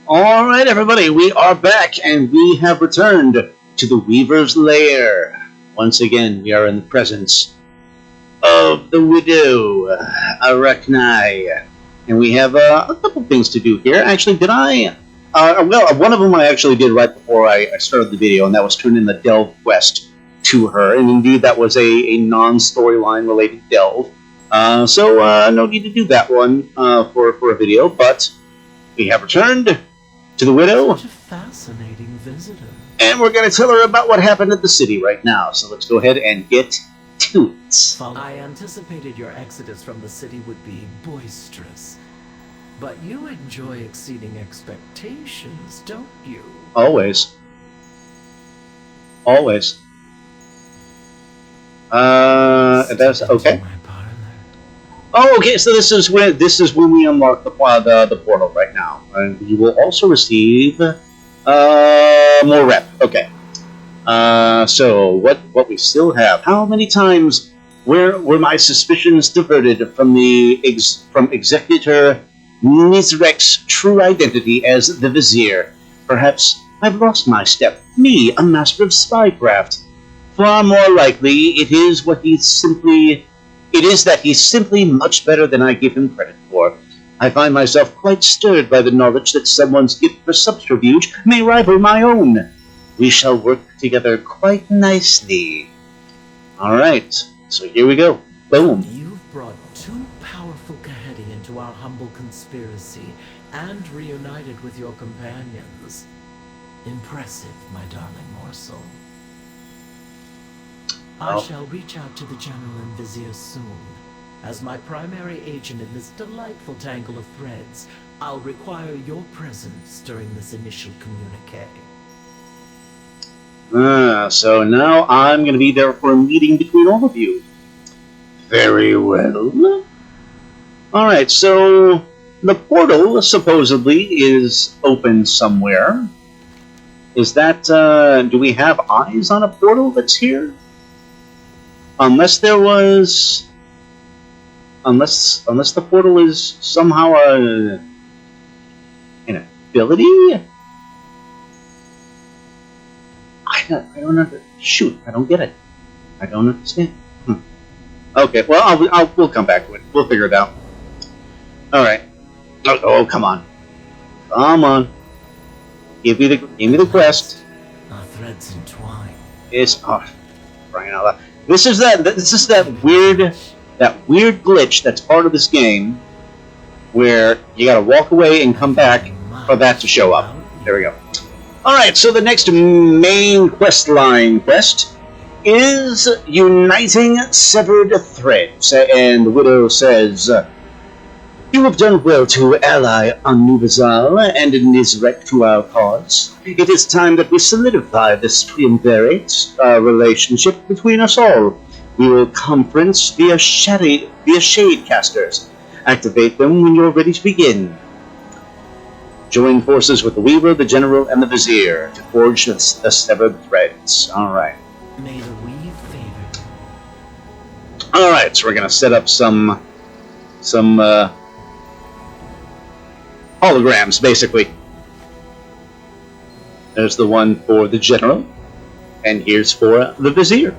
Alright everybody, we are back and we have returned to the Weaver's Lair. Once again, we are in the presence of the Widow Arak'nai. And we have a couple things to do here. Actually, did I... well, one of them I actually did right before I started the video, and that was turn in the delve quest to her. And indeed, that was a non-storyline related delve. So no need to do that one for a video, but we have returned to the Widow. Such a fascinating visitor. And we're going to tell her about what happened at the city right now. So let's go ahead and get to it. I anticipated your exodus from the city would be boisterous. But you enjoy exceeding expectations, don't you? Always. Always. That's okay. Oh, okay. So this is when we unlock the portal right now, and you will also receive more rep. Okay. So what we still have? How many times were my suspicions diverted from Executor Nizrek's true identity as the Vizier? Perhaps I've lost my step. Me, a master of spycraft. Far more likely, it is that he's simply much better than I give him credit for. I find myself quite stirred by the knowledge that someone's gift for subterfuge may rival my own. We shall work together quite nicely. Alright, so here we go. Boom. You've brought two powerful Kahedi into our humble conspiracy and reunited with your companions. Impressive, my darling morsel. I shall reach out to the General and Vizier soon. As my primary agent in this delightful tangle of threads, I'll require your presence during this initial communique. So now I'm going to be there for a meeting between all of you. Very well. Alright, so the portal supposedly is open somewhere. Is that, do we have eyes on a portal that's here? Unless there was... Unless the portal is somehow an ability? I don't understand. Shoot, I don't get it. I don't understand. Okay, well, we'll come back to it. We'll figure it out. Alright. Oh, come on. Come on. Give me the quest. Our threads entwine. It's... Oh, crying out loud. This is that weird glitch that's part of this game where you gotta walk away and come back for that to show up. There we go. Alright, so the next main quest is uniting severed threads, and the Widow says, "You have done well to ally Anub'azal and Nizrek to our cause. It is time that we solidify this triumvirate relationship between us all. We will conference via shadecasters. Activate them when you're ready to begin. Join forces with the Weaver, the General, and the Vizier to forge the severed threads." Alright. May the weave favor. Alright, so we're gonna set up some holograms, basically. There's the one for the General, and here's for the Vizier.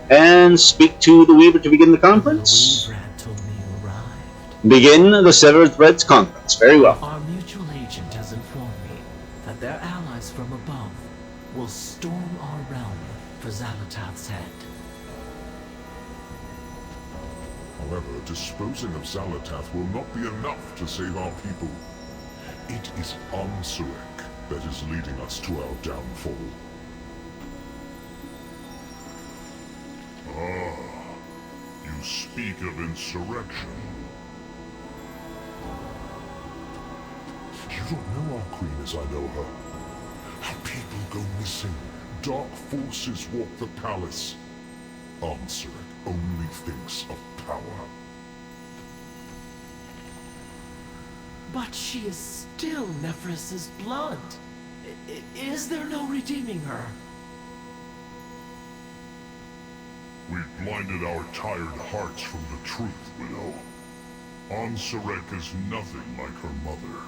And speak to the Weaver to begin the conference. The Weaver told me you arrived. Begin the Severed Threads conference. Very well. Our mutual agent has informed me that their allies from above will storm our realm for Xal'atath's head. However, disposing of Xal'atath will not be enough to save our people. It is Ansurak that is leading us to our downfall. Ah, you speak of insurrection. You don't know our queen as I know her. Our people go missing. Dark forces walk the palace. Ansurak only thinks of power. But she is still Nephris's blood. Is there no redeeming her? We've blinded our tired hearts from the truth, Widow. Ansurak is nothing like her mother.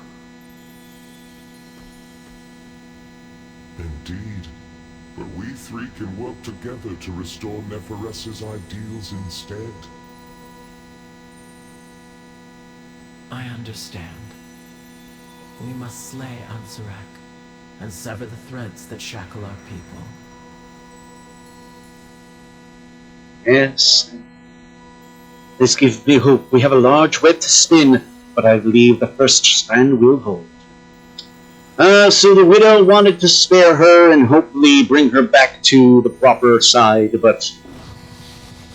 Indeed, but we three can work together to restore Neferess's ideals instead. I understand. We must slay Ansurak and sever the threads that shackle our people. Yes. This gives me hope. We have a large web to spin, but I believe the first strand will hold. So the widow wanted to spare her and hopefully bring her back to the proper side, but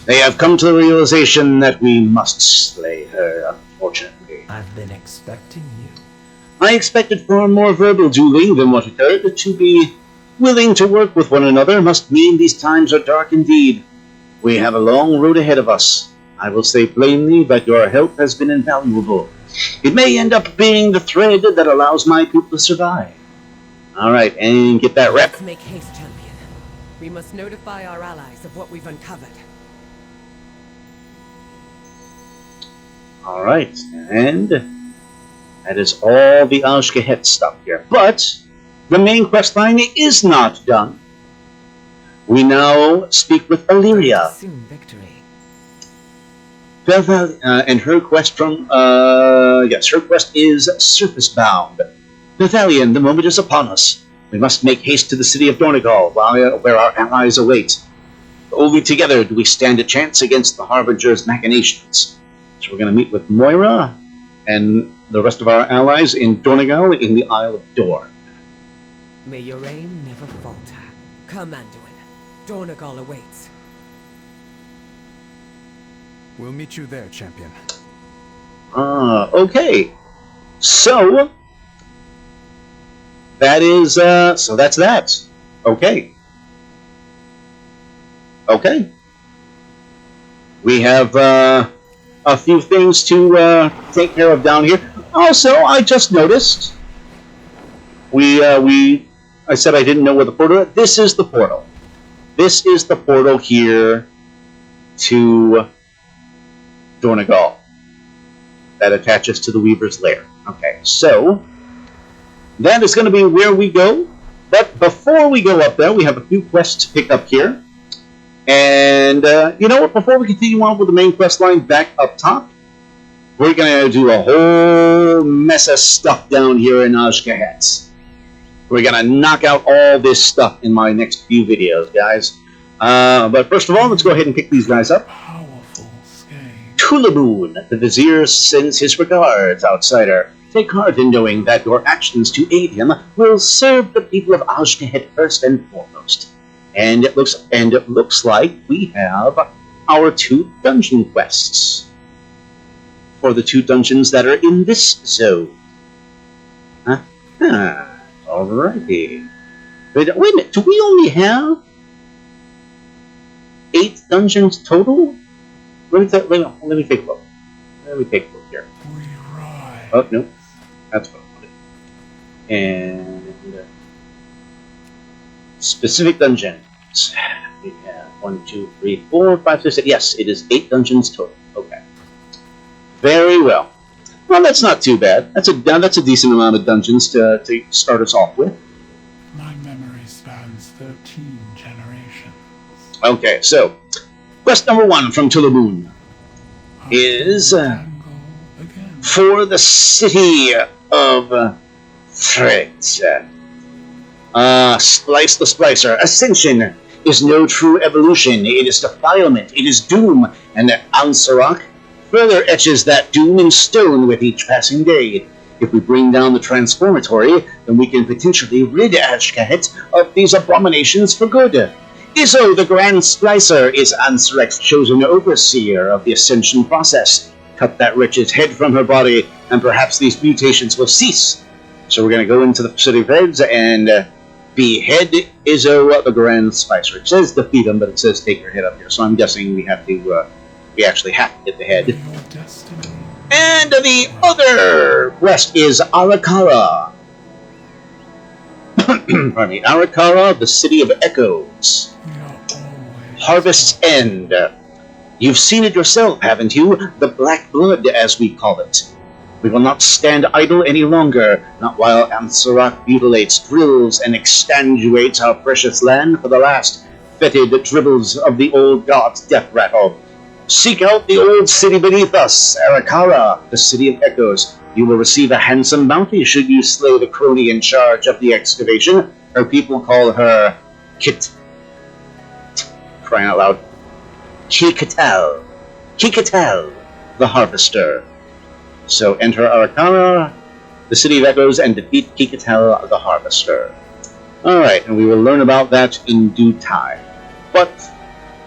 they have come to the realization that we must slay her, unfortunately. I've been expecting you. I expected far more verbal dueling than what occurred. To be willing to work with one another must mean these times are dark indeed. We have a long road ahead of us. I will say plainly that your help has been invaluable. It may end up being the thread that allows my people to survive. Alright, and get that rep. Let's make haste, champion. We must notify our allies of what we've uncovered. Alright, and that is all the Ashkahet stuff here. But the main quest line is not done. We now speak with Illyria. Soon victory. And her quest her quest is surface bound. Bethalion, the moment is upon us. We must make haste to the city of Dornegal, where our allies await. Only together do we stand a chance against the Harbinger's machinations. So we're going to meet with Moira and the rest of our allies in Dornegal in the Isle of Dorne. May your aim never falter. Come, Anduin. Dornegal awaits. We'll meet you there, champion. Okay. So that is so that's that. Okay. Okay. We have a few things to take care of down here. Also, I just noticed I said I didn't know where the portal is. This is the portal. This is the portal here to Dornegal that attaches to the Weaver's Lair. Okay, so that is going to be where we go. But before we go up there, we have a few quests to pick up here. And you know what? Before we continue on with the main quest line back up top, we're going to do a whole mess of stuff down here in Ashkahet. We're going to knock out all this stuff in my next few videos, guys. But first of all, let's go ahead and pick these guys up. Tulaboon, the Vizier sends his regards, outsider. Take heart in knowing that your actions to aid him will serve the people of Ashkahet first and foremost. And it looks like we have our 2 dungeon quests for the 2 dungeons that are in this zone. Alrighty. Wait a minute, do we only have 8 dungeons total? Let me take a look. Let me take a look here. Oh, no. That's what I wanted. And specific dungeons. We have 1, 2, 3, 4, 5, 6, 7. Yes, it is 8 dungeons total. Okay. Very well. Well, that's not too bad. That's a decent amount of dungeons to start us off with. My memory spans 13 generations. Okay, so quest number 1 from Tulaboon is for the city of Threads. Splice the Splicer. Ascension is no true evolution. It is defilement. It is doom. And Ansurak further etches that doom in stone with each passing day. If we bring down the transformatory, then we can potentially rid Ashkahet of these abominations for good. Izzo, the Grand Splicer, is Ansurak's chosen overseer of the ascension process. Cut that wretch's head from her body, and perhaps these mutations will cease. So we're going to go into the city of Heads and behead Izzo, the Grand Splicer. It says defeat him, but it says take her head up here. So I'm guessing we actually have to get the head. And the other quest is Arakara. Pardon me, Arakara, the City of Echoes. Harvest's End. You've seen it yourself, haven't you? The black blood, as we call it. We will not stand idle any longer, not while Ansurak mutilates, drills, and extanguates our precious land for the last fetid dribbles of the old god's death rattle. Seek out the old city beneath us, Arak'nai, the city of echoes. You will receive a handsome bounty should you slay the crony in charge of the excavation. Her people call her crying out loud, Kikatel, the Harvester. So enter Arak'nai, the City of Echoes, and defeat Kikatel, the Harvester. Alright, and we will learn about that in due time. But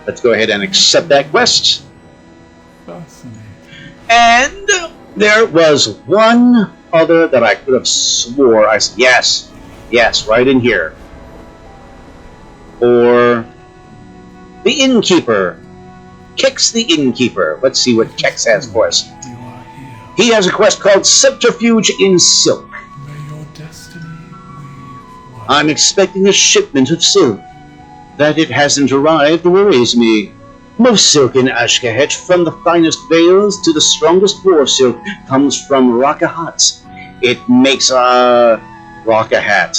let's go ahead and accept that quest. Fascinating. And there was one other that I could have swore I said, yes, right in here. Or the Innkeeper. Kex the Innkeeper. Let's see what Kex has for us. You are here. He has a quest called Subterfuge in Silk. May your destiny weave light. I'm expecting a shipment of silk. That it hasn't arrived worries me. Most silk in Ashkahet, from the finest veils to the strongest war silk, comes from Rakahat. It makes a Rakahat.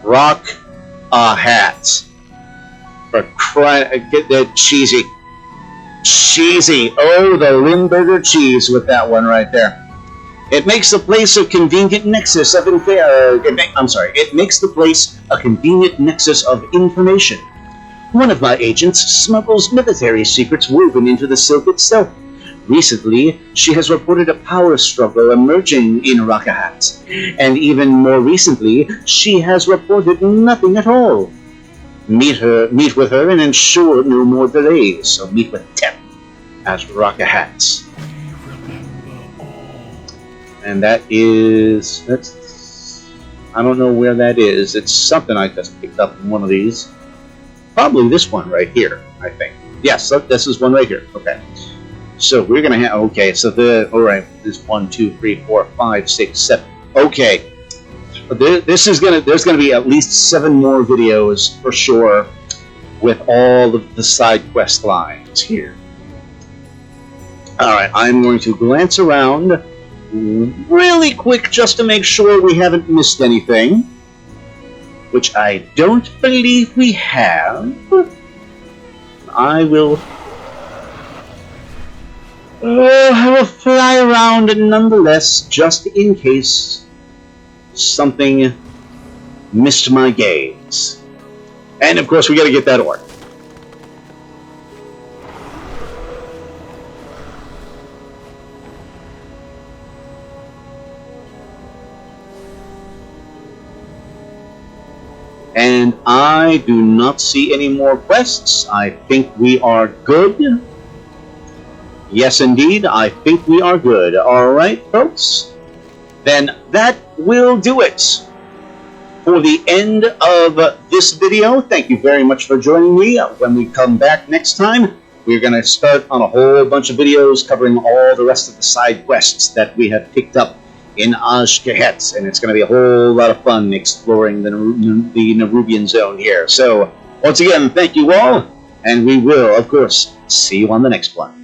Rock a hat. For crying, get that cheesy. Oh, the Limburger cheese with that one right there. It makes the place a convenient nexus of it makes the place a convenient nexus of information. One of my agents smuggles military secrets woven into the silk itself. Recently, she has reported a power struggle emerging in Rakahat, and even more recently, she has reported nothing at all. Meet with her and ensure no more delays. So meet with Tep at Rakahat. We remember all. And that's I don't know where that is. It's something I just picked up in one of these. Probably this one right here, I think. Yes, this is one right here. Okay. So we're gonna have alright, this 1, 2, 3, 4, 5, 6, 7. Okay. There's gonna be at least 7 more videos for sure with all of the side quest lines here. Alright, I'm going to glance around really quick just to make sure we haven't missed anything, which I don't believe we have. I will fly around nonetheless, just in case something missed my gaze. And of course we gotta get that orc. And I do not see any more quests. I think we are good. Yes, indeed, I think we are good. Alright, folks. Then that will do it for the end of this video. Thank you very much for joining me. When we come back next time, we're going to start on a whole bunch of videos covering all the rest of the side quests that we have picked up in Ashkahet, and it's going to be a whole lot of fun exploring the Nerubian zone here. So, once again, thank you all, and we will, of course, see you on the next one.